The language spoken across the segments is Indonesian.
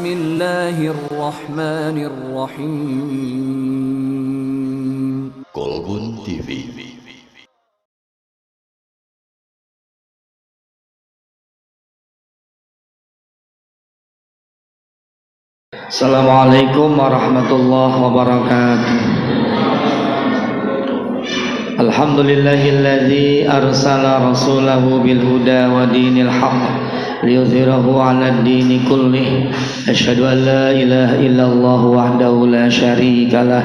Bismillahirrahmanirrahim. Kolbun TV. Assalamualaikum warahmatullahi wabarakatuh. Alhamdulillahilladzi arsala rasulahu bil huda wa dinil haqq liyudhhirahu 'alad dini kullih. Asyhadu an la ilaha illallah wahdahu la syarikalah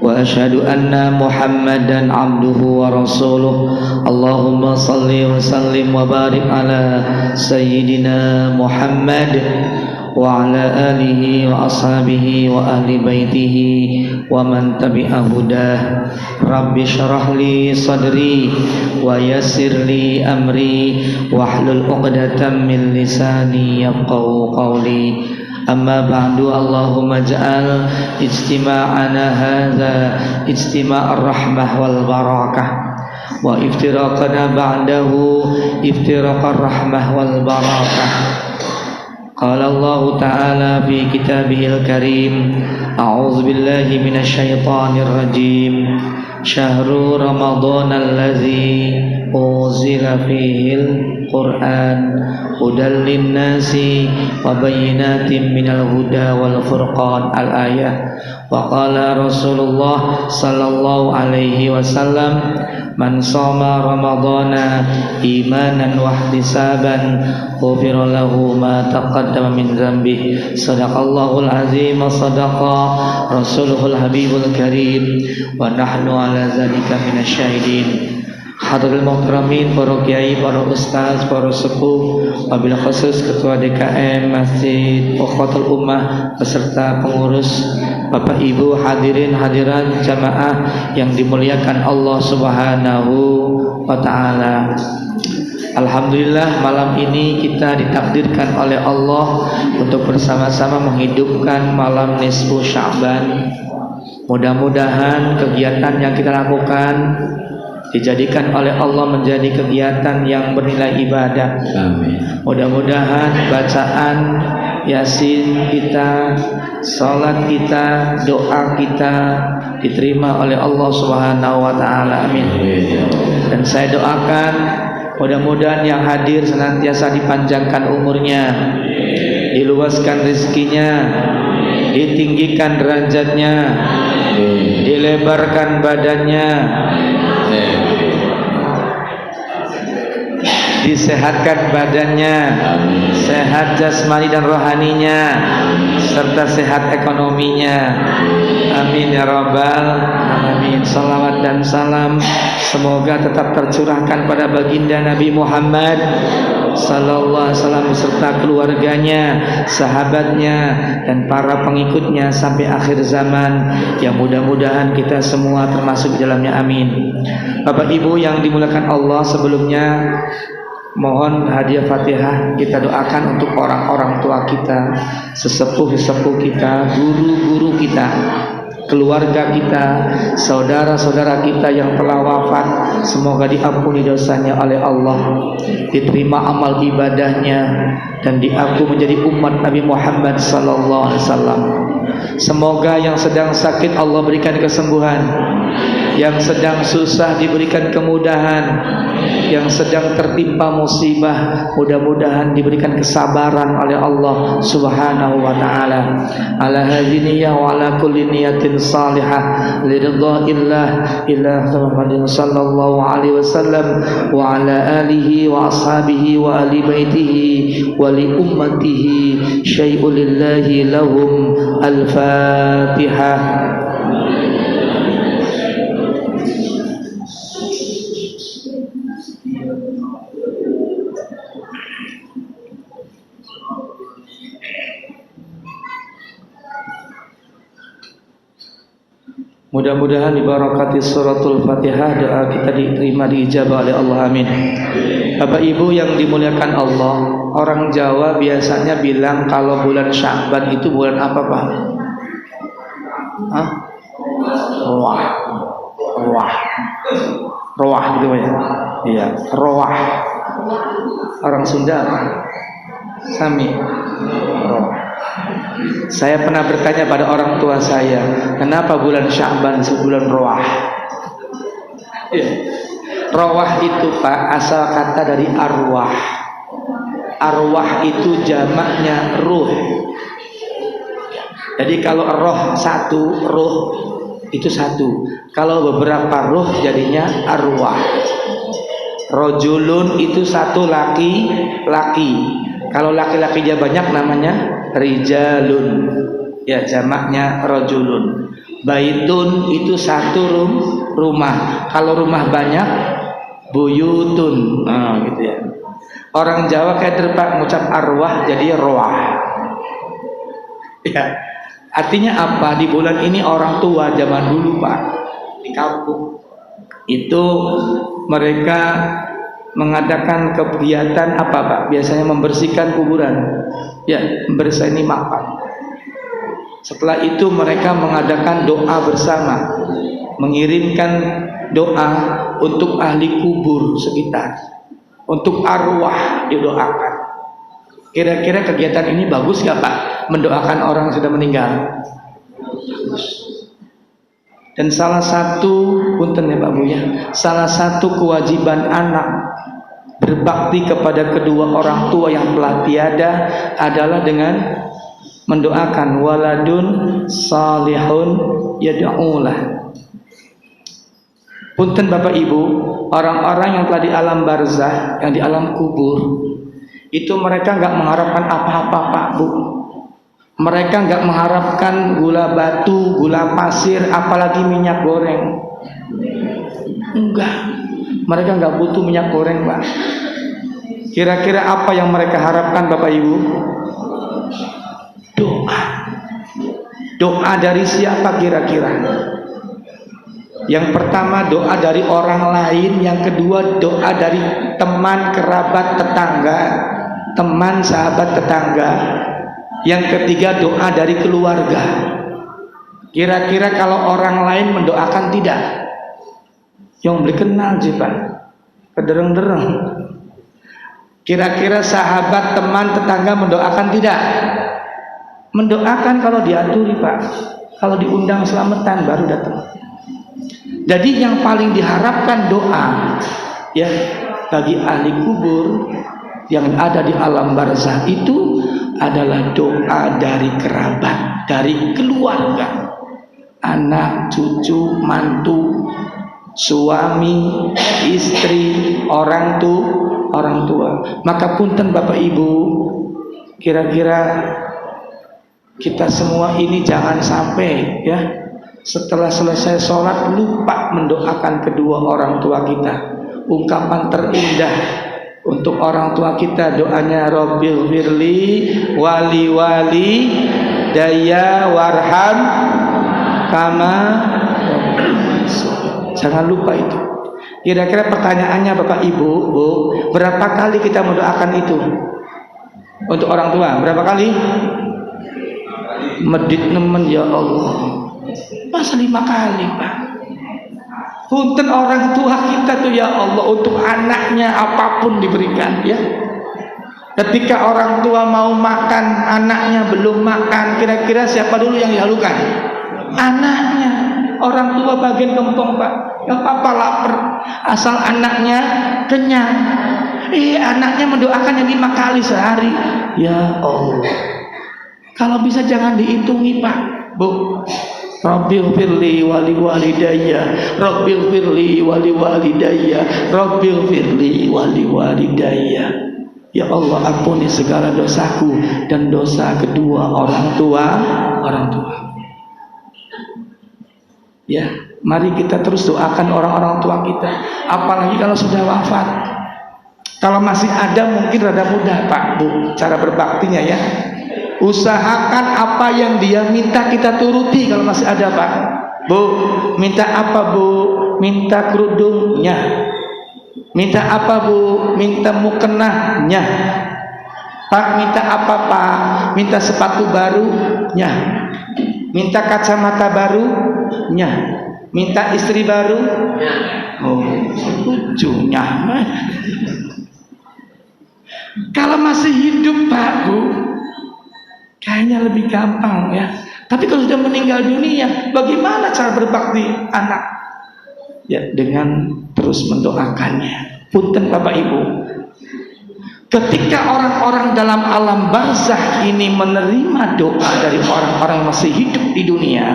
wa asyhadu anna Muhammadan 'abduhu wa rasuluh. Allahumma shalli wa sallim wa barik ala sayyidina Muhammad wa ala alihi wa ashabihi wa ahli baitihi wa man tabi'a hudah. Rabbi syrah li sadri wa yassir li amri wahlul 'uqdatam min lisani yafqahu qawli. Amma ba'du, Allahumma ja'al ijtima'ana hadza ijtima'ar rahmah wal barakah wa iftiraqana ba'dahu iftiraqar rahmah wal barakah. Qala Allah Ta'ala fi kitabihil karim, a'udzu billahi minasy syaithanir rajim. Syahrul Ramadan allazi unzila fihil Qur'an hudan linnasi wa bayyinatin minal huda wal furqan. Al-ayah. Wa qala Rasulullah sallallahu alaihi wasallam, man shoma ramadhana imanan wa ihtisaban ghufira lahu ma taqaddama min dzambihi. Shadaqallahul azim wa shadaqa rasuluhul habibul karim wa nahnu ala dzalika minasyahidin. Hadirul muhtaramin, para kiai, para ustaz, para sepuh, wabil khusus ketua DKM Masjid Ukhuwatul Ummah beserta pengurus, Bapak Ibu hadirin hadirat jamaah yang dimuliakan Allah Subhanahu wa taala. Alhamdulillah, malam ini kita ditakdirkan oleh Allah untuk bersama-sama menghidupkan malam nisfu Sya'ban. Mudah-mudahan kegiatan yang kita lakukan dijadikan oleh Allah menjadi kegiatan yang bernilai ibadah. Amin. Mudah-mudahan bacaan Yasin kita, salat kita, doa kita diterima oleh Allah Subhanahu wa taala. Amin. Dan saya doakan mudah-mudahan yang hadir senantiasa dipanjangkan umurnya, diluaskan rezekinya, ditinggikan derajatnya, dilebarkan badannya, disehatkan badannya, sehat jasmani dan rohaninya, serta sehat ekonominya. Amin ya rabbal alamin. Salawat dan salam semoga tetap tercurahkan pada baginda Nabi Muhammad sallallahu alaihi wasallam beserta keluarganya, sahabatnya, dan para pengikutnya sampai akhir zaman, yang mudah-mudahan kita semua termasuk di dalamnya. Amin. Bapak Ibu yang dimuliakan Allah, sebelumnya mohon hadiah Fatihah kita doakan untuk orang-orang tua kita, sesepuh-sesepuh kita, guru-guru kita, keluarga kita, saudara-saudara kita yang telah wafat. Semoga diampuni dosanya oleh Allah, diterima amal ibadahnya, dan diaku menjadi umat Nabi Muhammad sallallahu alaihi wasallam. Semoga yang sedang sakit Allah berikan kesembuhan, yang sedang susah diberikan kemudahan, yang sedang tertimpa musibah mudah-mudahan diberikan kesabaran oleh Allah Subhanahu wa taala. Ala hadhihi wa ala kulli niyatin salihah liridhaillah ila Muhammadin sallallahu alaihi wasallam wa ala alihi wa ashabihi wa ali baitihi wa li ummatihi syai'un lillahi lahum. Al-Fatihah. Mudah-mudahan dibarakati suratul Fatihah, doa kita diterima, diijabah oleh Allah. Amin. Bapak Ibu yang dimuliakan Allah, orang Jawa biasanya bilang kalau bulan Sya'ban itu bulan apa, Pak? Hah? Roah. Roah. Roah gitu ya. Iya, roah. Orang Sunda apa? Sami. Roah. Saya pernah bertanya pada orang tua saya, kenapa bulan Sya'ban sebulan Rawah? Rawah itu Pak asal kata dari arwah. Arwah itu jamaknya ruh. Jadi kalau roh satu, ruh itu satu. Kalau beberapa ruh jadinya arwah. Rojulun itu satu laki-laki. Kalau laki-lakinya banyak namanya rijalun. Ya jamaknya rojulun. Baitun itu satu rumah. Kalau rumah banyak buyutun. Nah, gitu ya. Orang Jawa kayak terpak mengucap arwah jadi roah. Ya. Artinya apa? Di bulan ini orang tua zaman dulu Pak di kampung itu mereka mengadakan kegiatan apa Pak? Biasanya membersihkan kuburan. Ya, membersihkan ini makam. Setelah itu mereka mengadakan doa bersama, mengirimkan doa untuk ahli kubur sekitar, untuk arwah didoakan. Kira-kira kegiatan ini bagus gak Pak? Mendoakan orang yang sudah meninggal. Bagus. Dan salah satu, punten ya Pak Bu ya, salah satu kewajiban anak berbakti kepada kedua orang tua yang telah tiada adalah dengan mendoakan waladun salihun yad'ulah. Punten Bapak Ibu, orang-orang yang telah di alam barzah, yang di alam kubur, itu mereka nggak mengharapkan apa-apa Pak Bu. Mereka nggak mengharapkan gula batu, gula pasir, apalagi minyak goreng. Enggak, mereka nggak butuh minyak goreng Pak. Kira-kira apa yang mereka harapkan Bapak Ibu? Doa. Doa dari siapa kira-kira? Yang pertama doa dari orang lain, yang kedua doa dari teman, kerabat, tetangga, teman, sahabat, tetangga, yang ketiga doa dari keluarga. Kira-kira kalau orang lain mendoakan tidak? Yang beli kenal sih Pak, kedereng-dereng. Kira-kira sahabat, teman, tetangga mendoakan tidak? Mendoakan kalau diaturi Pak, kalau diundang selamatan baru datang. Jadi yang paling diharapkan doa ya bagi ahli kubur yang ada di alam barzah itu adalah doa dari kerabat, dari keluarga, anak, cucu, mantu, suami, istri, orang tua. Maka punten Bapak Ibu, kira-kira kita semua ini jangan sampai ya setelah selesai sholat lupa mendoakan kedua orang tua kita. Ungkapan terindah untuk orang tua kita doanya Rabbil firli wali daya warham kama. Jangan lupa itu. Kira-kira pertanyaannya Bapak Ibu, Bu, berapa kali kita mendoakan itu untuk orang tua? Berapa kali? Medit nemen ya Allah. Masa 5 kali Pak? Punten orang tua kita tuh ya Allah, untuk anaknya apapun diberikan ya. Ketika orang tua mau makan, anaknya belum makan, kira-kira siapa dulu yang dihalukan? Anaknya. Orang tua bagian gempong Pak, gak apa-apa lapar, asal anaknya kenyang. Anaknya mendoakannya 5 kali sehari. Ya Allah, kalau bisa jangan dihitungi Pak, Bu. Rabbil firli wali walidayya, Rabbil firli wali walidayya, Rabbil firli wali walidayya. Ya Allah, ampuni segala dosaku dan dosa kedua orang tua. Ya, mari kita terus doakan orang-orang tua kita, apalagi kalau sudah wafat. Kalau masih ada mungkin rada mudah Pak Bu cara berbaktinya ya. Usahakan apa yang dia minta kita turuti kalau masih ada Pak. Bu, minta apa Bu? Minta kerudungnya. Minta apa Bu? Minta mukenahnya. Pak, minta apa Pak? Minta sepatu barunya. Minta kacamata barunya. Minta istri baru. Oh, lucunya. Kalau masih hidup Pak Bu, Kayaknya lebih gampang ya. Tapi kalau sudah meninggal dunia, bagaimana cara berbakti anak? Ya, dengan terus mendoakannya. Punten Bapak Ibu, ketika orang-orang dalam alam barzakh ini menerima doa dari orang-orang yang masih hidup di dunia,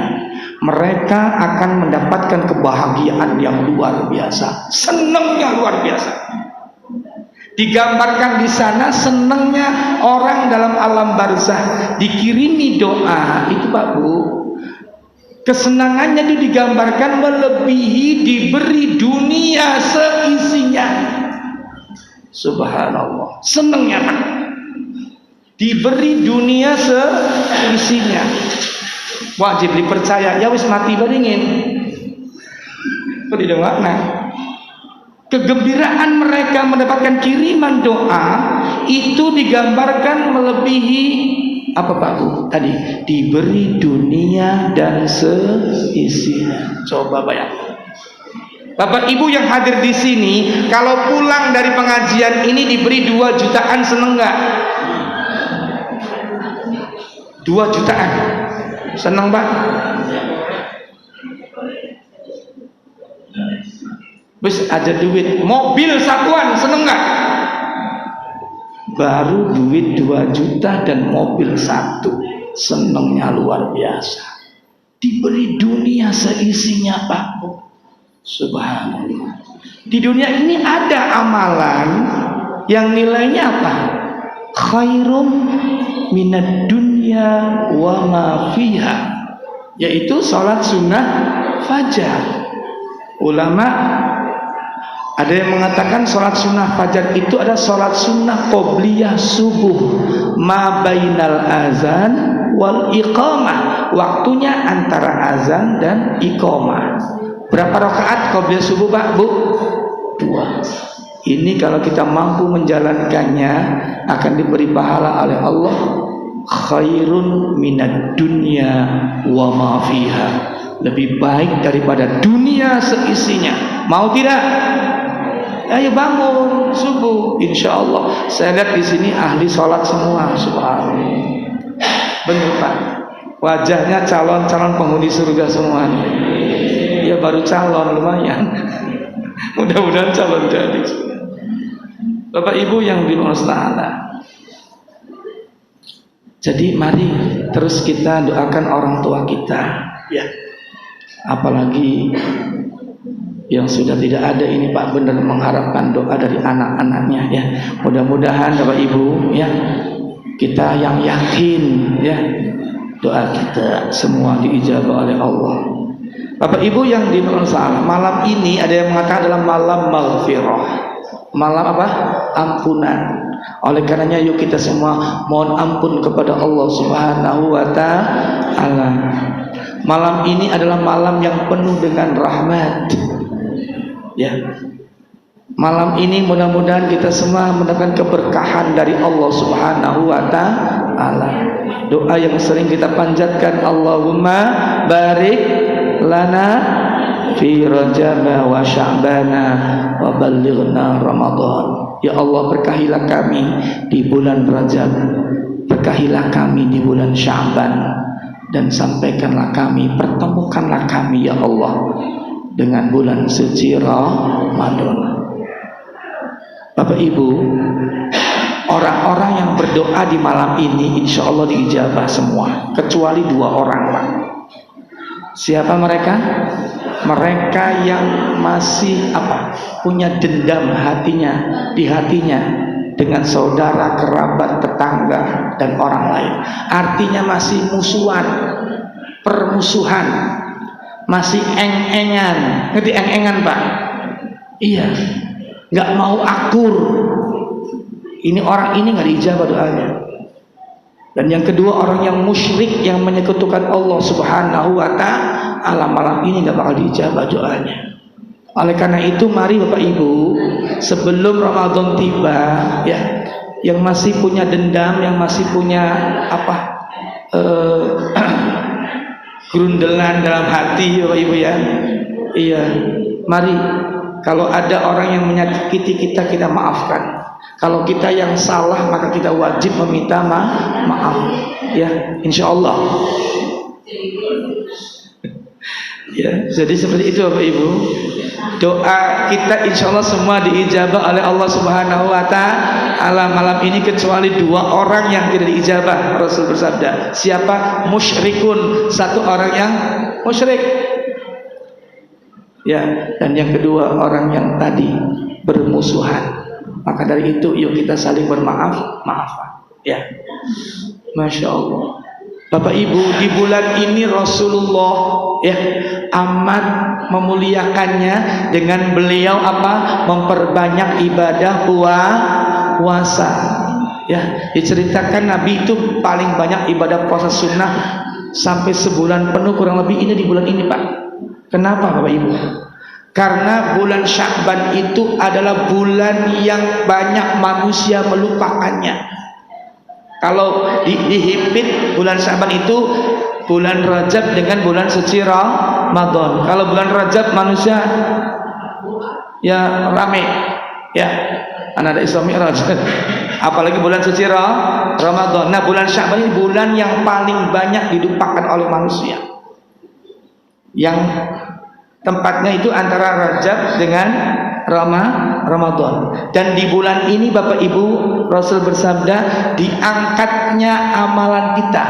mereka akan mendapatkan kebahagiaan yang luar biasa, senangnya luar biasa. Digambarkan di sana senangnya orang dalam alam barzakh dikirimi doa itu Pak Bu. Kesenangannya itu digambarkan melebihi diberi dunia seisinya. Subhanallah, senangnya Pak, diberi dunia seisinya. Wajib dipercaya. Ya wis mati beringin. Tidak makna. Kegembiraan mereka mendapatkan kiriman doa itu digambarkan melebihi apa Pak Bu tadi? Diberi dunia dan seisinya. Coba bayangkan. Bapak Ibu yang hadir di sini, kalau pulang dari pengajian ini diberi 2 jutaan, seneng nggak? 2 jutaan, seneng Pak? Wis ada duit, mobil satuan, seneng nggak? Baru duit 2 juta dan mobil 1, senengnya luar biasa. Diberi dunia seisinya Pak. Subhanallah. Di dunia ini ada amalan yang nilainya apa? Khairum minad dunya wa ma fiha, yaitu sholat sunnah fajar. Ulama ada yang mengatakan sholat sunnah fajar itu ada sholat sunnah qobliyah subuh, ma bainal azan wal iqamah, waktunya antara azan dan iqamah. Berapa rakaat qobliyah subuh Pak Bu? 2. Ini kalau kita mampu menjalankannya akan diberi pahala oleh Allah khairun minad dunya wa ma fiha, lebih baik daripada dunia seisinya. Mau tidak? Ayo bangun subuh, insya Allah. Saya lihat di sini ahli sholat semua, subhanallah. Benar Pak, wajahnya calon-calon penghuni surga semua. Ya baru calon lumayan. Mudah-mudahan calon jadi. Bapak Ibu yang dirahmati Allah. Jadi mari terus kita doakan orang tua kita, ya. Apalagi yang sudah tidak ada ini Pak, benar mengharapkan doa dari anak-anaknya ya. Mudah-mudahan Bapak Ibu ya, kita yang yakin ya, doa kita semua diijabah oleh Allah. Bapak Ibu yang dirahmati Allah, malam ini ada yang mengatakan adalah malam maghfirah. Malam apa? Ampunan. Oleh karenanya yuk kita semua mohon ampun kepada Allah Subhanahu wa taala. Malam ini adalah malam yang penuh dengan rahmat. Ya. Malam ini mudah-mudahan kita semua mendapatkan keberkahan dari Allah Subhanahu wa taala. Doa yang sering kita panjatkan, Allahumma barik lana fi rajaba wa sya'bana wa ballighna Ramadan. Ya Allah, berkahilah kami di bulan Rajab, berkahilah kami di bulan Sya'ban, dan sampaikanlah kami, pertemukanlah kami ya Allah dengan bulan suci Ramadan. Bapak Ibu, orang-orang yang berdoa di malam ini insya Allah diijabah semua, kecuali 2 orang Pak. Siapa mereka? Mereka yang masih punya dendam di hatinya dengan saudara, kerabat, tetangga dan orang lain. Artinya masih musuhan, permusuhan, masih eng-engan. Ngerti eng-engan Pak? Iya, nggak mau akur. Ini orang ini nggak diijabah doanya. Dan yang kedua, orang yang musyrik, yang menyekutukan Allah Subhanahu wa ta'ala, malam ini nggak bakal diijabah doanya. Oleh karena itu mari Bapak Ibu, sebelum Ramadan tiba ya, yang masih punya dendam, yang masih punya gerundelan dalam hati Bapak Ibu ya, iya, mari kalau ada orang yang menyakiti kita, kita maafkan. Kalau kita yang salah maka kita wajib meminta maaf. Ya, insya Allah. Ya, jadi seperti itu Bapak Ibu. Doa kita insya Allah semua diijabah oleh Allah Subhanahu Wa Taala malam ini, kecuali 2 orang yang tidak diijabah. Rasul bersabda, siapa? Musyrikun, 1 orang yang musyrik. Ya, dan yang kedua orang yang tadi bermusuhan. Maka dari itu yuk kita saling bermaaf-maafan. Ya, Masya Allah. Bapak Ibu, di bulan ini Rasulullah ya amat memuliakannya dengan beliau apa? Memperbanyak ibadah puasa. Ya, diceritakan Nabi itu paling banyak ibadah puasa sunnah sampai sebulan penuh kurang lebih, ini di bulan ini Pak. Kenapa Bapak Ibu? Karena bulan Sya'ban itu adalah bulan yang banyak manusia melupakannya. Kalau dihimpit bulan Sya'ban itu bulan Rajab dengan bulan suci Ramadan. Kalau bulan Rajab manusia ya rame, ya ada Isra Mi'raj. Apalagi bulan suci Ramadan. Nah, bulan Sya'ban ini bulan yang paling banyak dilupakan oleh manusia. Yang tempatnya itu antara Rajab dengan Ramadan. Dan di bulan ini Bapak Ibu, Rasul bersabda diangkatnya amalan kita.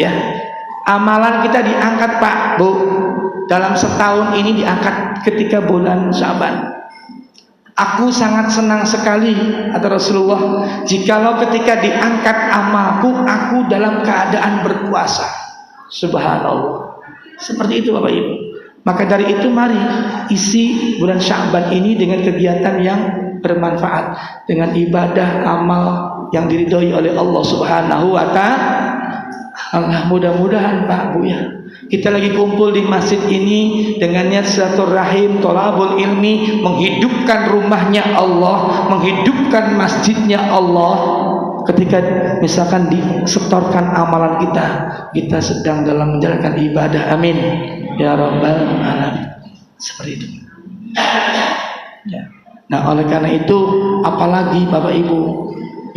Ya, amalan kita diangkat Pak Bu. Dalam setahun ini diangkat ketika bulan Sya'ban. Aku sangat senang sekali kata Rasulullah, jikalau ketika diangkat amalku aku dalam keadaan berpuasa. Subhanallah. Seperti itu Bapak Ibu. Maka dari itu mari isi bulan Sya'ban ini dengan kegiatan yang bermanfaat, dengan ibadah amal yang diridhoi oleh Allah Subhanahu Wa Taala. Mudah-mudahan Pak Bu ya, kita lagi kumpul di masjid ini dengan niat silaturahim, thalabul ilmi, menghidupkan rumahnya Allah, menghidupkan masjidnya Allah. Ketika misalkan disetorkan amalan kita sedang dalam menjalankan ibadah. Amin ya rabbal alamin. Seperti itu ya. Nah, oleh karena itu apalagi Bapak Ibu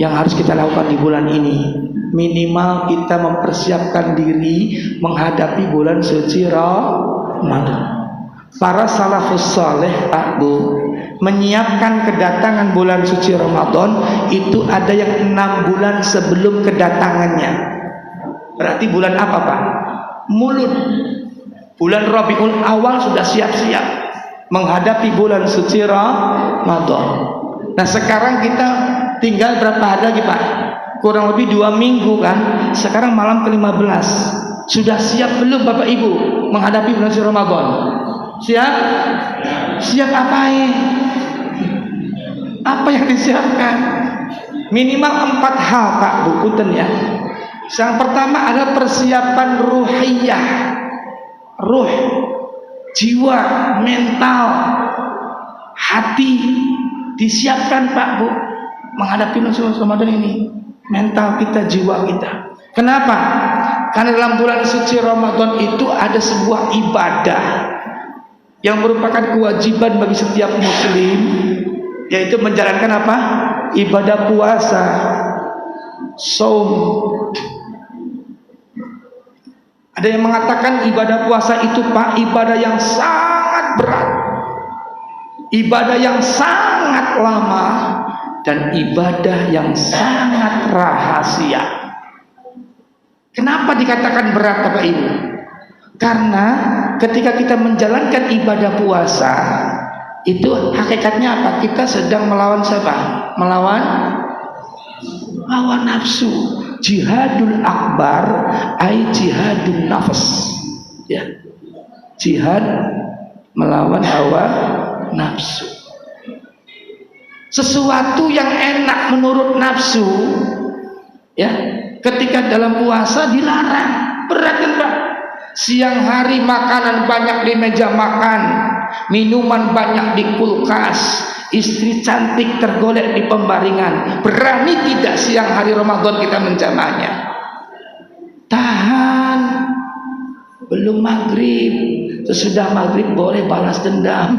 yang harus kita lakukan di bulan ini, minimal kita mempersiapkan diri menghadapi bulan suci Ramadan. Para salafus saleh Pak Bu menyiapkan kedatangan bulan suci Ramadan itu ada yang 6 bulan sebelum kedatangannya. Berarti bulan apa Pak? Mulud. Bulan Rabiul Awal sudah siap-siap menghadapi bulan suci Ramadan. Nah, sekarang kita tinggal berapa hari lagi Pak? Kurang lebih 2 minggu kan? Sekarang malam ke-15. Sudah siap belum Bapak Ibu menghadapi bulan suci Ramadan? Siap? Siap apa ya? Apa yang disiapkan? Minimal 4 hal Pak Bu, punten ya. Yang pertama adalah persiapan ruhiyah, ruh, jiwa, mental, hati disiapkan Pak Bu menghadapi bulan Ramadan ini. Mental kita, jiwa kita. Kenapa? Karena dalam bulan suci Ramadan itu ada sebuah ibadah yang merupakan kewajiban bagi setiap muslim, yaitu menjalankan apa? Ibadah puasa, saum. Ada yang mengatakan ibadah puasa itu Pak ibadah yang sangat berat, ibadah yang sangat lama, dan ibadah yang sangat rahasia. Kenapa dikatakan berat Bapak Ibu? Karena ketika kita menjalankan ibadah puasa itu hakikatnya apa? Kita sedang melawan siapa? Melawan nafsu. Jihadul akbar ai jihadun nafs. Ya. Jihad melawan hawa nafsu. Sesuatu yang enak menurut nafsu ya, ketika dalam puasa dilarang. Berat kan Pak? Siang hari makanan banyak di meja makan, minuman banyak di kulkas, istri cantik tergolek di pembaringan. Berani tidak siang hari Ramadan kita menjamahnya? Tahan. Belum maghrib, sesudah maghrib boleh balas dendam.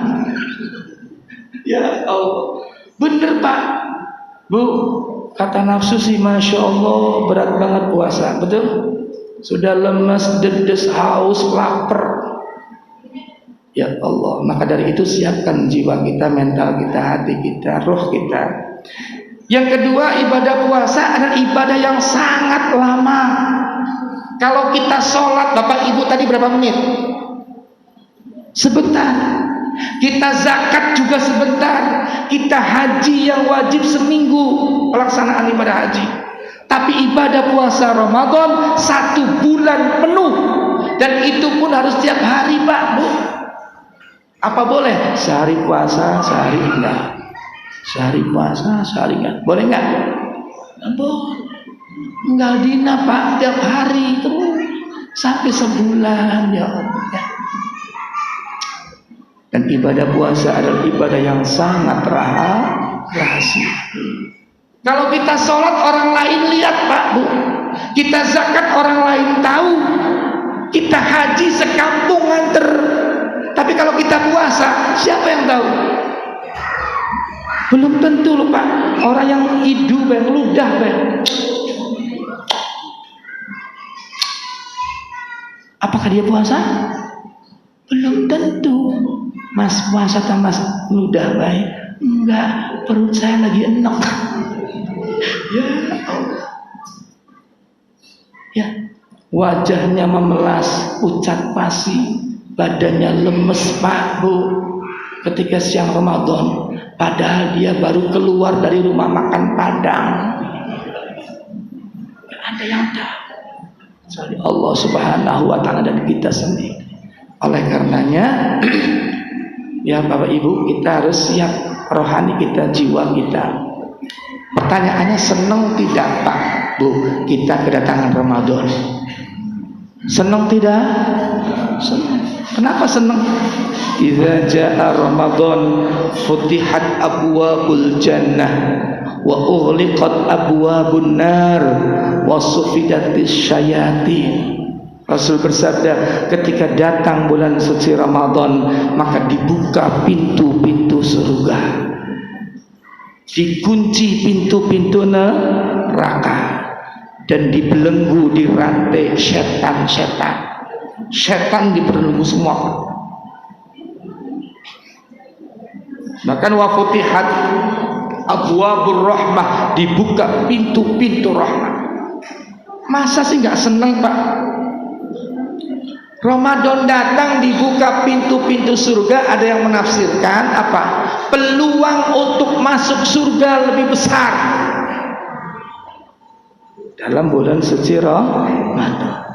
Ya Allah, bener Pak. Bu, kata nafsu sih Masya Allah berat banget puasa, betul? Sudah lemes, dedes, haus, lapar. Ya Allah, maka dari itu siapkan jiwa kita, mental kita, hati kita, roh kita. Yang kedua, ibadah puasa adalah ibadah yang sangat lama. Kalau kita sholat, Bapak Ibu tadi berapa menit? Sebentar. Kita zakat juga sebentar. Kita haji yang wajib seminggu pelaksanaan ibadah haji. Tapi ibadah puasa Ramadan 1 bulan penuh. Dan itu pun harus tiap hari Pak Bu. Apa boleh? Sehari puasa, sehari enggak. Sehari puasa, sehari enggak. Boleh enggak? Boleh. Enggak dina Pak, tiap hari terus sampai sebulan ya Allah. Ya. Dan ibadah puasa adalah ibadah yang sangat rahasia. Kalau kita sholat orang lain lihat Pak Bu, kita zakat orang lain tahu, kita haji sekampung nganter. Tapi kalau kita puasa, siapa yang tahu? Belum tentu loh Pak. Orang yang hidup, yang ludah, apakah dia puasa? Belum tentu. Mas puasa atau mas ludah baik? Enggak, perut saya lagi enak. Ya Allah. Ya, wajahnya memelas, pucat pasi, badannya lemes Pak Bu. Ketika siang Ramadan, padahal dia baru keluar dari rumah makan Padang. Ada yang tahu. Kecuali Allah Subhanahu wa Ta'ala dan kita sendiri. Oleh karenanya, ya Bapak Ibu, kita harus siap rohani kita, jiwa kita. Pertanyaannya, senang tidak Pak Bu kita kedatangan Ramadan? Senang tidak? Senang. Kenapa senang? Idza jaa Ramadan futihat abwabul jannah wa ughliqat abwabun nar wa sufidatis syayatin. Rasul bersabda, ketika datang bulan suci Ramadan, maka dibuka pintu-pintu surga, dikunci pintu-pintu neraka, dan dibelenggu, dirantai setan-setan. Setan dibelenggu semua. Bahkan wa futihat abwabur rahmah, dibuka pintu-pintu rahmat. Masa sih nggak seneng Pak? Ramadan datang dibuka pintu-pintu surga. Ada yang menafsirkan apa? Peluang untuk masuk surga lebih besar dalam bulan suci Ramadan.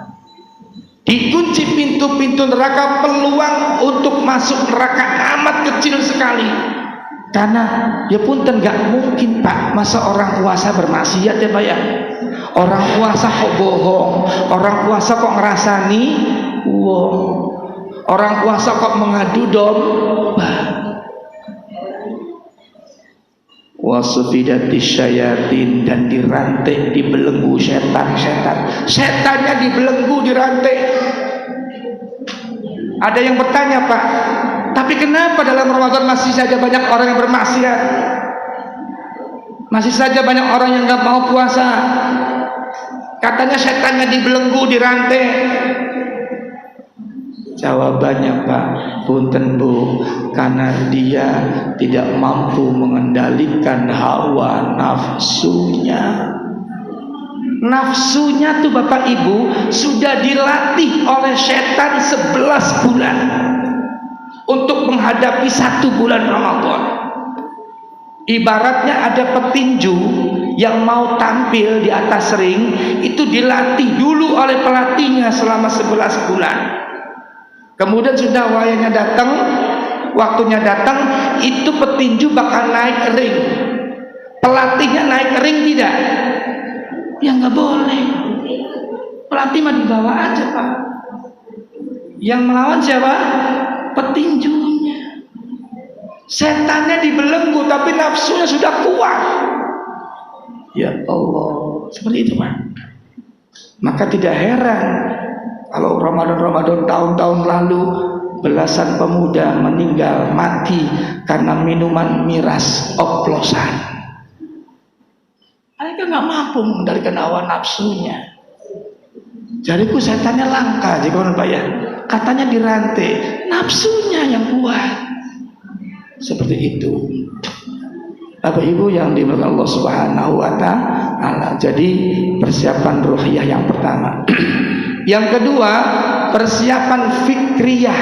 Dikunci pintu-pintu neraka, peluang untuk masuk neraka amat kecil sekali. Karena ya punten gak mungkin Pak, masa orang puasa bermaksiat ya Pak ya? Orang puasa kok bohong, orang puasa kok ngerasani uang, orang puasa kok mengadu domba. Wasufidatis syayatin, dan dirantai, dibelenggu setan-setan. Setannya dibelenggu, dirantai. Ada yang bertanya Pak, tapi kenapa dalam Ramadan masih saja banyak orang yang bermaksiat? Masih saja banyak orang yang gak mau puasa. Katanya setannya dibelenggu, dirantai. Jawabannya Pak, punten Bu, karena dia tidak mampu mengendalikan hawa nafsunya. Nafsunya tuh Bapak Ibu sudah dilatih oleh setan 11 bulan untuk menghadapi 1 bulan Ramadan. Ibaratnya ada petinju yang mau tampil di atas ring, itu dilatih dulu oleh pelatihnya selama 11 bulan. Kemudian sudah wayangnya datang, waktunya datang, itu petinju bakal naik ring. Pelatihnya naik ring tidak? Ya nggak boleh. Pelatih mah dibawa aja Pak. Yang melawan siapa? Petinjunya. Setannya dibelenggu, tapi nafsunya sudah kuat. Ya Allah, seperti itu Pak. Maka tidak heran kalau Ramadan tahun-tahun lalu belasan pemuda meninggal mati karena minuman miras oplosan. mereka nggak mampu mengendalikan hawa nafsunya. Jadiku setannya langka, jika orang Pak ya. Katanya dirantai, nafsunya yang kuat. Seperti itu. Bapak Ibu yang dimuliakan Allah Subhanahu wa taala. Jadi persiapan ruhiyah yang pertama. Yang kedua, persiapan fikriyah.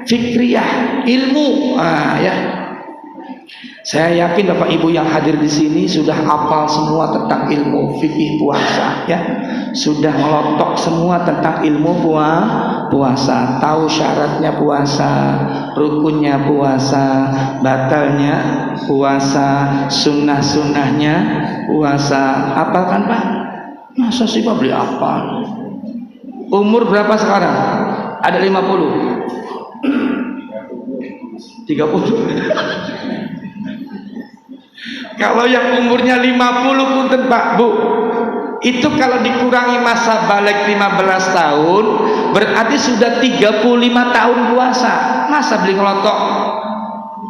Fikriyah, ilmu. Ya. Saya yakin Bapak Ibu yang hadir di sini sudah hafal semua tentang ilmu fikih puasa, ya. Sudah melotok semua tentang ilmu puasa, tahu syaratnya puasa, rukunnya puasa, batalnya puasa, sunnah-sunnahnya puasa. Hafal kan Pak? Masa sih Pak beli apa? Umur berapa sekarang? Ada 50? 30? Kalau yang umurnya 50 punten Pak Bu, itu kalau dikurangi masa balik 15 tahun, berarti sudah 35 tahun puasa. Masa beli ngelotok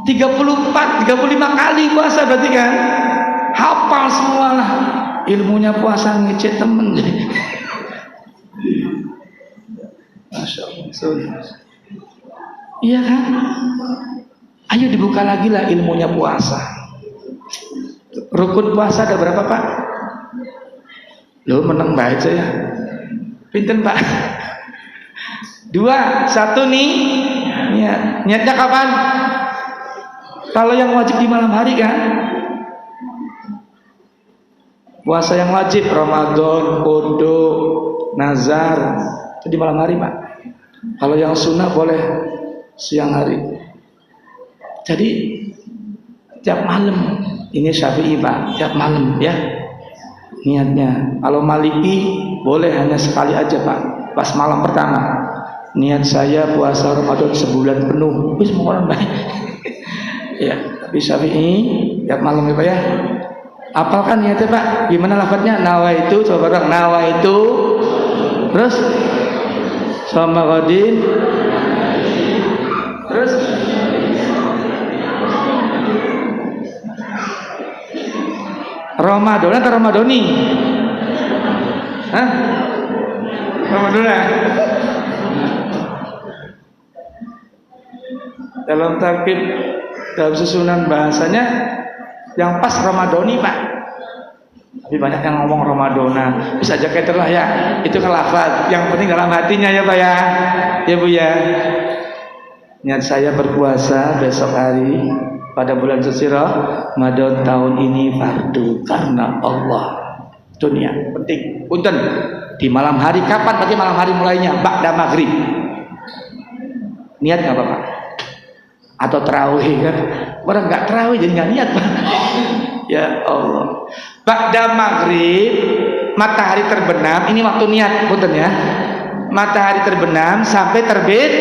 34, 35 kali puasa berarti kan? Hafal semua lah. Ilmunya puasa ngecek temen. Masya Allah. Iya kan? Ayo dibuka lagi lah ilmunya puasa. Rukun puasa ada berapa Pak? Loh menang baik saya. Pinten Pak? 2, 1 nih. Niatnya kapan? Kalau yang wajib di malam hari kan? Puasa yang wajib Ramadan, Kondo, Nazar itu di malam hari Pak. Kalau yang sunnah boleh siang hari. Jadi tiap malam. Ini Syafi'i Pak, tiap malam ya niatnya. Kalau Maliki boleh hanya sekali aja Pak, pas malam pertama. Niat saya puasa Ramadan sebulan penuh. Itu semua orang baik. Ya, tapi Syafi'i tiap malam ya Pak ya. Apalkan niatnya Pak? Gimana lafadznya? Nawaitu, coba bareng. Nawaitu. Terus sama Qadin. Terus Ramadan atau Ramadoni? Hah? Ramadan. Dalam tarkib, dalam susunan bahasanya yang pas Ramadoni Pak. Tapi banyak yang ngomong Ramadona. Bisa aja kayak lah ya. Itu kan lafaz. Yang penting dalam hatinya ya Pak ya. Ya Bu ya. Niat saya berpuasa besok hari pada bulan suci Ramadan tahun ini fardu karena Allah. Itu niat penting. Punten di malam hari kapan? Berarti malam hari mulainya ba'da maghrib. Niat nggak Bapak? Atau tarawih kan? Orang nggak tarawih jadi nggak niat Pak. Ya Allah. Ba'da maghrib matahari terbenam. Ini waktu niat punten ya. Matahari terbenam sampai terbit.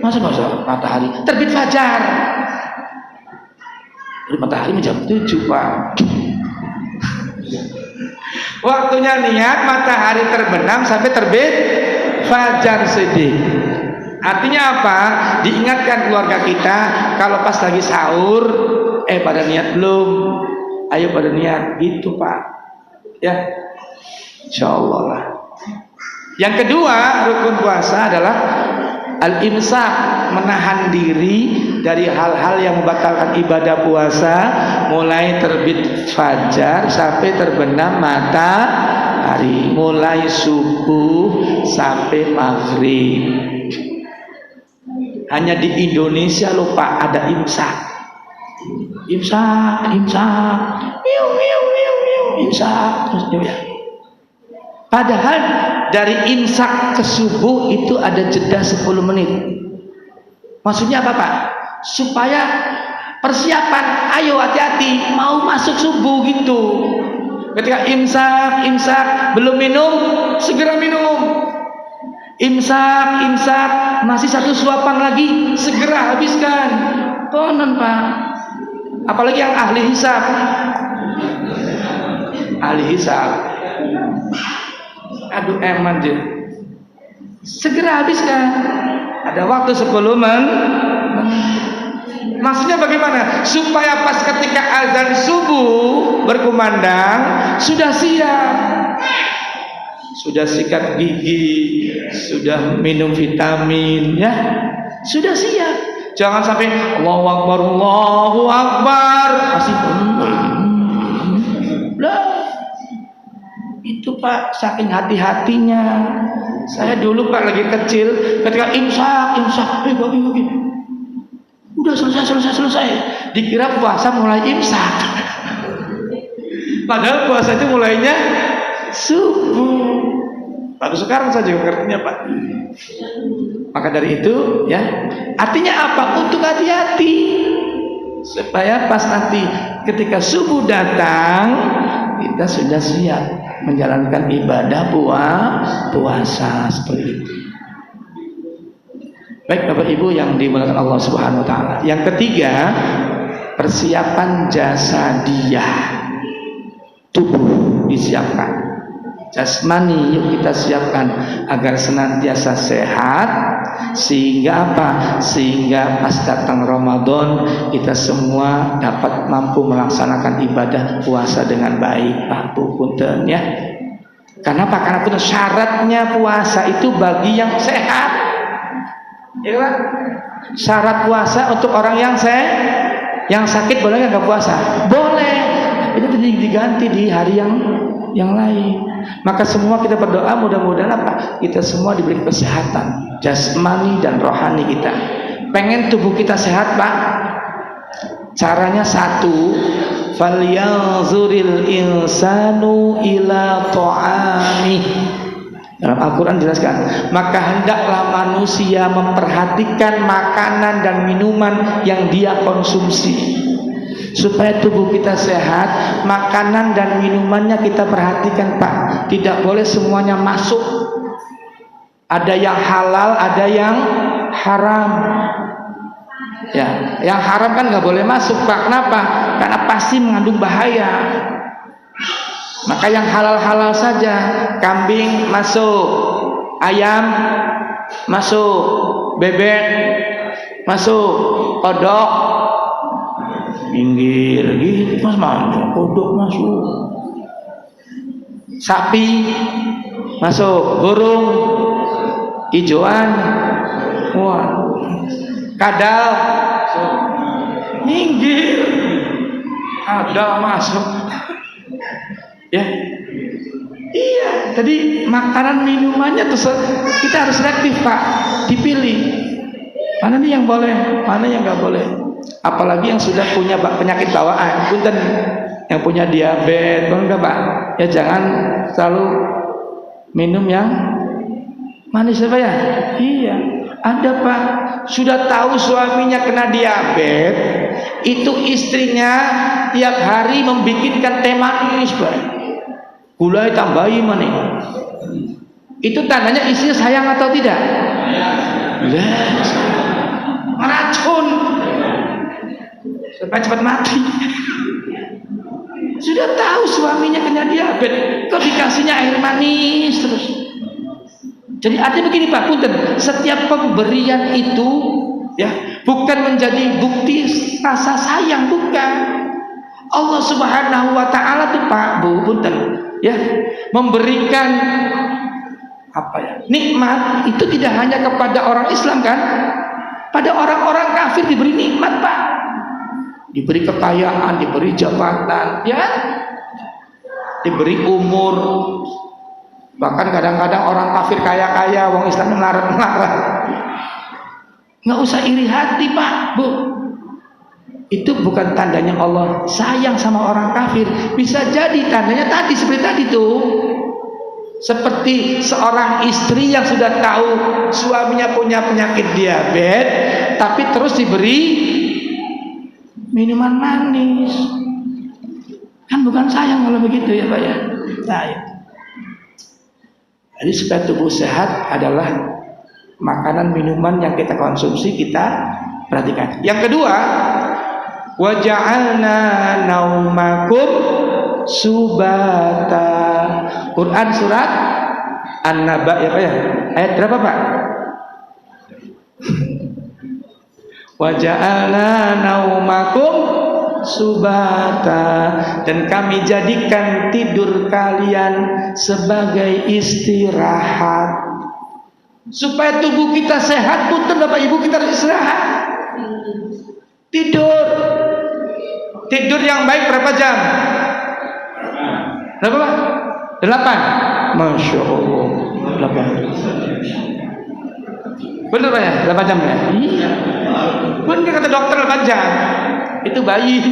Masa matahari terbit fajar. Matahari jam 7 Pak. Waktunya niat matahari terbenam sampai terbit fajar sedih. Artinya apa? Diingatkan keluarga kita kalau pas lagi sahur, pada niat belum? Ayo pada niat gitu Pak. Ya, insyaallah lah. Yang kedua rukun puasa adalah al-imsak, menahan diri dari hal-hal yang membatalkan ibadah puasa, mulai terbit fajar sampai terbenam matahari, mulai subuh sampai maghrib. Hanya di Indonesia lupa ada imsak. Imsak, imsak, terus ya. Padahal dari imsak ke subuh itu ada jeda 10 menit. Maksudnya apa Pak? Supaya persiapan, ayo hati-hati mau masuk subuh gitu. Ketika imsak belum minum, segera minum. Imsak masih 1 suapan lagi, segera habiskan. Konon Pak. Apalagi yang ahli hisab. Aduh eman je. Segera habiskan. Ada waktu 10 menit. Maksudnya bagaimana? Supaya pas ketika azan subuh berkumandang sudah siap. Sudah sikat gigi, sudah minum vitamin, ya. Sudah siap. Jangan sampai Allahu Akbar, Allahu Akbar. Masih itu Pak, saking hati-hatinya. Saya dulu Pak lagi kecil, ketika imsak, bagi. Udah selesai. Dikira puasa mulai imsak. Padahal puasa itu mulainya subuh. Baru sekarang saya juga ngertinya Pak. Maka dari itu, ya, artinya apa? Untuk hati-hati, supaya pas nanti ketika subuh datang kita sudah siap menjalankan ibadah puasa seperti itu. Baik Bapak Ibu yang dimuliakan Allah Subhanahu wa taala. Yang ketiga, persiapan jasadiah. Tubuh disiapkan. Jasmani yuk kita siapkan agar senantiasa sehat, sehingga apa? Sehingga pas datang Ramadan kita semua dapat mampu melaksanakan ibadah puasa dengan baik. Pak punten ya. Karena apa? Karena punten syaratnya puasa itu bagi yang sehat. Ya kan? Syarat puasa untuk orang yang sakit boleh nggak puasa? Boleh. Itu diganti di hari yang lain. Maka semua kita berdoa mudah-mudahan apa? Kita semua diberi kesehatan jasmani dan rohani kita. Pengen tubuh kita sehat Pak? Caranya satu, falyanzuril insanu ila ta'ami. Dalam Al-Quran jelaskan, maka hendaklah manusia memperhatikan makanan dan minuman yang dia konsumsi. Supaya tubuh kita sehat, makanan dan minumannya kita perhatikan Pak. Tidak boleh semuanya masuk. Ada yang halal, ada yang haram. Ya, yang haram kan nggak boleh masuk Pak. Kenapa? Karena pasti mengandung bahaya. Maka yang halal-halal saja. Kambing masuk, ayam masuk, bebek masuk, kodok minggir gitu Mas, kodok masuk, sapi masuk, burung hijauan, wah, kadal minggir, kadal masuk. Ya, iya. Tadi makanan minumannya tuh kita harus selektif Pak, dipilih mana nih yang boleh, mana yang nggak boleh. Apalagi yang sudah punya penyakit bawaan, punten, yang punya diabetes, enggak Pak? Ya jangan selalu minum yang manis apa ya? Iya, ada Pak. Sudah tahu suaminya kena diabetes, itu istrinya tiap hari membikinkan teh manis Pak. Gulai tambahin mana? Itu tandanya istrinya sayang atau tidak? Yes. Meracun supaya cepat mati. Sudah tahu suaminya kena diabetes, kok dikasihnya air manis terus. Jadi artinya begini Pak punten, setiap pemberian itu ya bukan menjadi bukti rasa sayang, bukan. Allah Subhanahu wa taala tuh Pak Bu punten ya, memberikan apa ya? Nikmat itu tidak hanya kepada orang Islam kan? Pada orang-orang kafir diberi nikmat Pak. Diberi kekayaan, diberi jabatan, ya. Diberi umur. Bahkan kadang-kadang orang kafir kaya-kaya, orang Islam melarat-melarat. Nggak usah iri hati Pak, Bu. Itu bukan tandanya Allah sayang sama orang kafir. Bisa jadi tandanya tadi seperti tadi tuh. Seperti seorang istri yang sudah tahu suaminya punya penyakit diabetes, tapi terus diberi minuman manis. Kan bukan sayang kalau begitu ya Pak ya. Nah, itu. Jadi supaya tubuh sehat adalah makanan minuman yang kita konsumsi kita perhatikan. Yang kedua, wa ja'alna naumakum subata. Quran surat An-Naba ya Pak ya. Ayat berapa Pak? Wa ja'alna naumakum subata, dan kami jadikan tidur kalian sebagai istirahat. Supaya tubuh kita sehat, punten Bapak Ibu, kita harus istirahat. Tidur yang baik berapa jam? Berapa Pak? 8. Masya Allah, 8. Bener Pak ya? 8 jam ya? Iya. Bener kata dokter 8 jam. Itu bayi.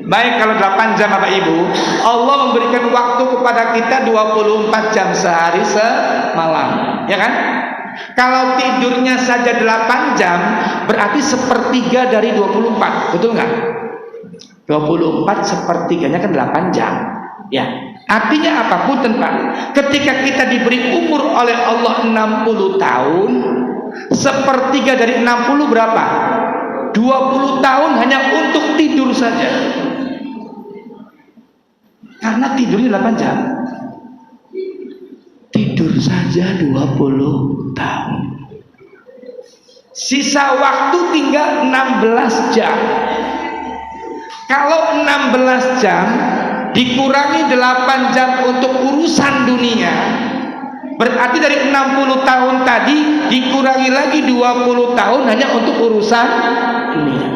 Baik kalau 8 jam Bapak Ibu, Allah memberikan waktu kepada kita 24 jam sehari semalam, ya kan? Kalau tidurnya saja 8 jam, berarti sepertiga dari 24, betul nggak? 24 sepertiganya kan 8 jam, ya. Artinya apa? Punten Pak, ketika kita diberi umur oleh Allah 60 tahun, sepertiga dari 60 berapa? 20 tahun hanya untuk tidur saja. Karena tidurnya 8 jam. Tidur saja 20 tahun. Sisa waktu tinggal 16 jam. Kalau 16 jam dikurangi 8 jam untuk urusan dunia, berarti dari 60 tahun tadi dikurangi lagi 20 tahun hanya untuk urusan dunia.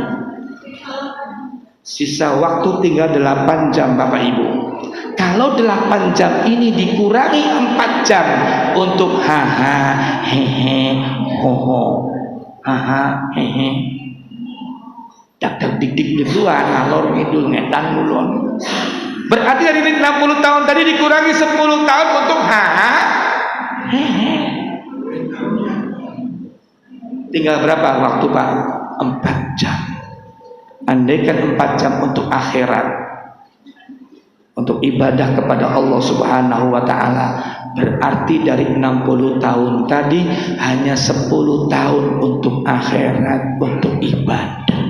Sisa waktu tinggal 8 jam Bapak Ibu. Kalau 8 jam ini dikurangi 4 jam untuk haha hehe hoho haha hehe dak dak dik dik gituan alor ngidul ngetan mulon, berarti dari 60 tahun tadi dikurangi 10 tahun untuk haha hehe. Tinggal berapa waktu Pak? 4 jam. Andaikan 4 jam untuk akhirat, untuk ibadah kepada Allah Subhanahu wa ta'ala, berarti dari 60 tahun tadi hanya 10 tahun untuk akhirat, untuk ibadah.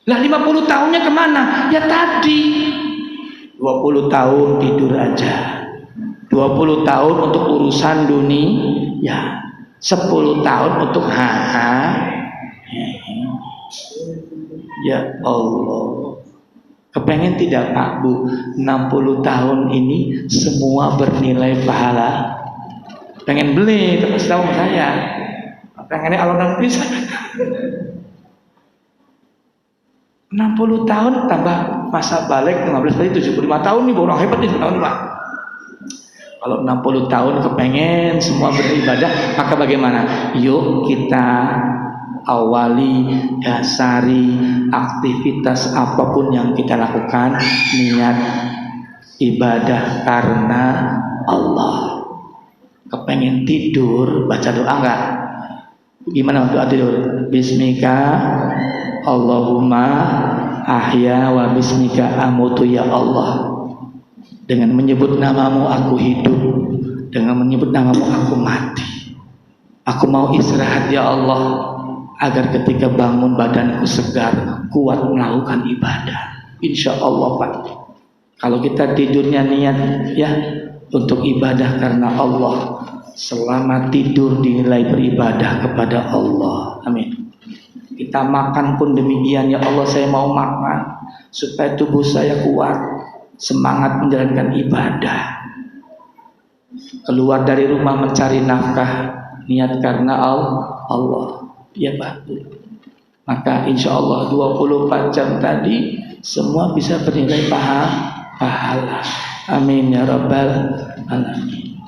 Lah 50 tahunnya kemana? Ya tadi 20 tahun tidur aja, 20 tahun untuk urusan dunia, 10 tahun untuk haha. Ya Allah, kepengen tidak Pak Bu 60 tahun ini semua bernilai pahala? Pengen beli, terus tahu saya pengennya alon bisa 60 tahun tambah masa balik 15 kali 75 tahun nih, orang hebat nih tahun Pak. Kalau 60 tahun kepengen semua beribadah, maka bagaimana? Yuk kita awali, dasari aktivitas apapun yang kita lakukan, niat ibadah karena Allah. Kepengen tidur, baca doa enggak? Gimana doa tidur? Bismika Allahumma ahya wa bismika amutu ya Allah. Dengan menyebut namamu aku hidup, dengan menyebut namamu aku mati. Aku mau istirahat ya Allah, agar ketika bangun badanku segar, kuat melakukan ibadah. Insya Allah Pak, kalau kita tidurnya niat ya untuk ibadah karena Allah, selama tidur dinilai beribadah kepada Allah. Amin. Kita makan pun demikian, ya Allah saya mau makan supaya tubuh saya kuat, semangat menjalankan ibadah. Keluar dari rumah mencari nafkah, niat karena Allah. Ya Pak, maka insya Allah 24 jam tadi semua bisa bernilai pahala. Amin ya Rabbal Alamin.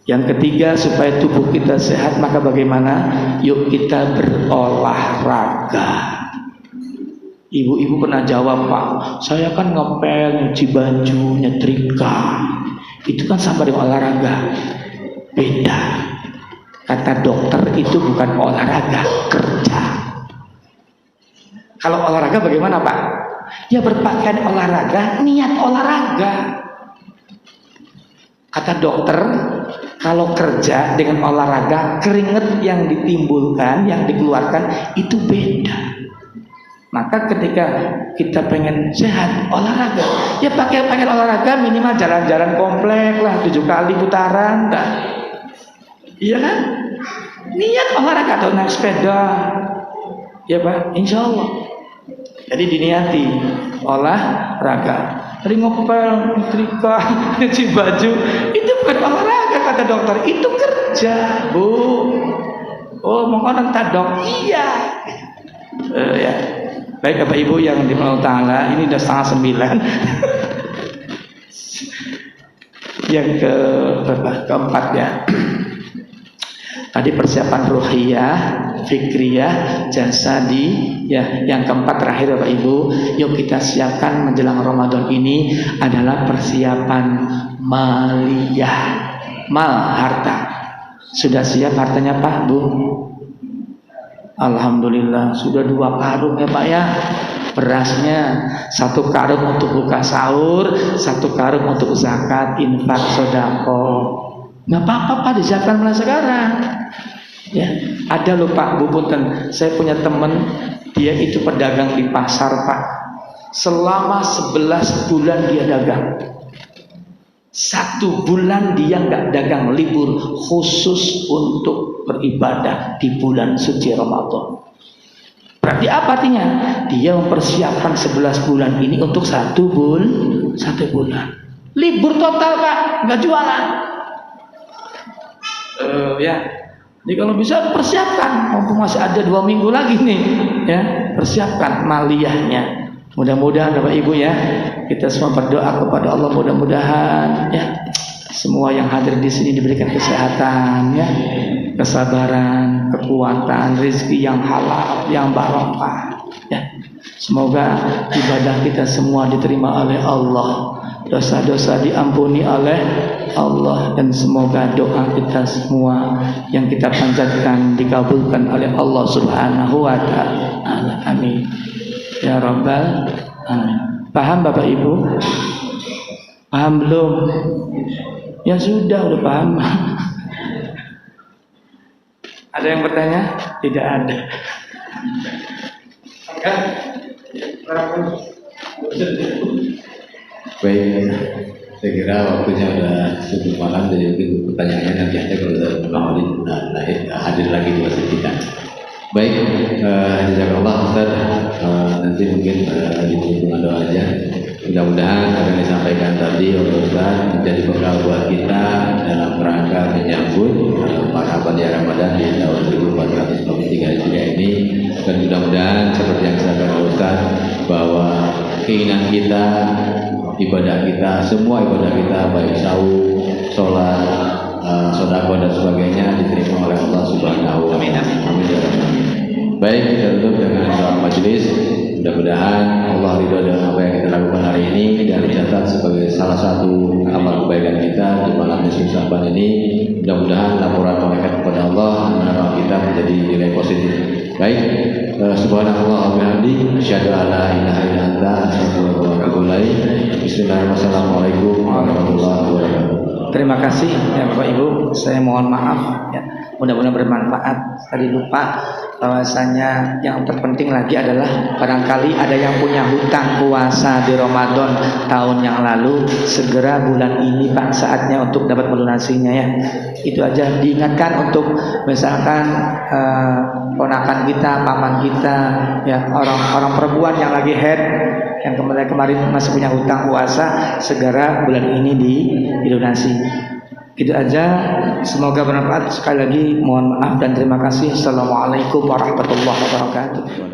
Yang ketiga, supaya tubuh kita sehat, maka bagaimana? Yuk kita berolahraga. Ibu-ibu pernah jawab, Pak, saya kan ngepel, nyuci baju, nyetrika, itu kan sama dengan olahraga. Beda. Kata dokter itu bukan olahraga, kerja. Kalau olahraga bagaimana Pak? Ya berpakaian olahraga, niat olahraga. Kata dokter, kalau kerja dengan olahraga, keringat yang ditimbulkan, yang dikeluarkan itu beda. Maka ketika kita pengen sehat, olahraga, ya pakai olahraga minimal jalan-jalan komplek lah, 7 kali putaran, dah. Iya kan? niat olahraga atau naik sepeda, ya Pak, insya Allah. Jadi diniati olahraga. Tadi ngopel, nyetrika, nyuci baju, itu bukan olahraga kata dokter, itu kerja, Bu. Oh, mau orang tadok, iya. Ya. Baik Bapak Ibu yang dimaulah Ta'ala, ini udah 8:30. Yang keempat ya. Tadi persiapan ruhiyah, fikriyah, jasadi, ya. Yang keempat terakhir Bapak Ibu, yuk kita siapkan menjelang Ramadan ini adalah persiapan maliyah, mal harta. Sudah siap hartanya Pak, Bu? Alhamdulillah sudah 2 karung ya Pak ya. Berasnya 1 karung untuk buka sahur, 1 karung untuk zakat, infak, sedekah. Nggak apa-apa Pak, disiapkan mulai sekarang. Ya, ada loh Pak, Bu punten, saya punya teman, dia itu pedagang di pasar Pak. Selama 11 bulan dia dagang. 1 bulan dia nggak dagang, libur khusus untuk beribadah di bulan suci Ramadan. Berarti apa artinya? Dia mempersiapkan 11 bulan ini untuk 1 bulan. Libur total Pak, nggak jualan. Ya. Jadi kalau bisa persiapkan, mumpung masih ada 2 minggu lagi nih, ya, persiapkan maliyahnya. Mudah-mudahan Bapak Ibu ya, kita semua berdoa kepada Allah, mudah-mudahan ya semua yang hadir di sini diberikan kesehatan, ya, kesabaran, kekuatan, rezeki yang halal, yang barokah, ya. Semoga ibadah kita semua diterima oleh Allah, dosa-dosa diampuni oleh Allah, dan semoga doa kita semua yang kita panjatkan dikabulkan oleh Allah Subhanahu wa Ta'ala. Amin. Ya Rabbal Alamin. Paham Bapak Ibu? Paham belum? Ya sudah, udah paham. Ada yang bertanya? Tidak ada. Baik, saya kira waktunya sudah cukup malam, jadi mungkin pertanyaannya nanti ada kalau hadir lagi di masjid kita. Baik, jazakallah Ustaz. Nanti mungkin di hubungan doa aja. Mudah-mudahan apa yang disampaikan tadi oleh Ustaz menjadi bekal buat kita dalam rangka menyambut marhaban ya Ramadan di tahun 1443 Hijriah ini. Dan mudah-mudahan seperti yang disampaikan oleh Ustaz, bahwa keinginan kita, ibadah kita, semua ibadah kita baik sahur, sholat, sedekah dan sebagainya diterima oleh Allah Subhanahu wa Ta'ala. Amin ya rabbal alamin. Baik, kita tutup dengan doa majelis. Mudah-mudahan Allah ridho dengan apa yang kita lakukan hari ini dan dicatat sebagai salah satu amal kebaikan kita di malam nisfu Sya'ban ini. Mudah-mudahan laporan malaikat kepada Allah menerima kita menjadi nilai positif. Baik, subhanallah wa bihamdihi, asyhadu an la ilaha illa anta, astaghfiruka wa atubu ilaik. Bismillahirrahmanirrahim. Assalamualaikum warahmatullahi wabarakatuh. Terima kasih ya Bapak Ibu, saya mohon maaf ya, mudah-mudahan bermanfaat. Tadi lupa bahwasanya yang terpenting lagi adalah barangkali ada yang punya hutang puasa di Ramadan tahun yang lalu, segera bulan ini Pak saatnya untuk dapat melunasinya ya. Itu aja, diingatkan untuk misalkan ponakan kita, paman kita, ya, orang perempuan yang lagi head, yang kemarin masih punya hutang puasa, segera bulan ini dilunasi. Itu aja, semoga bermanfaat. Sekali lagi mohon maaf dan terima kasih. Assalamualaikum warahmatullahi wabarakatuh.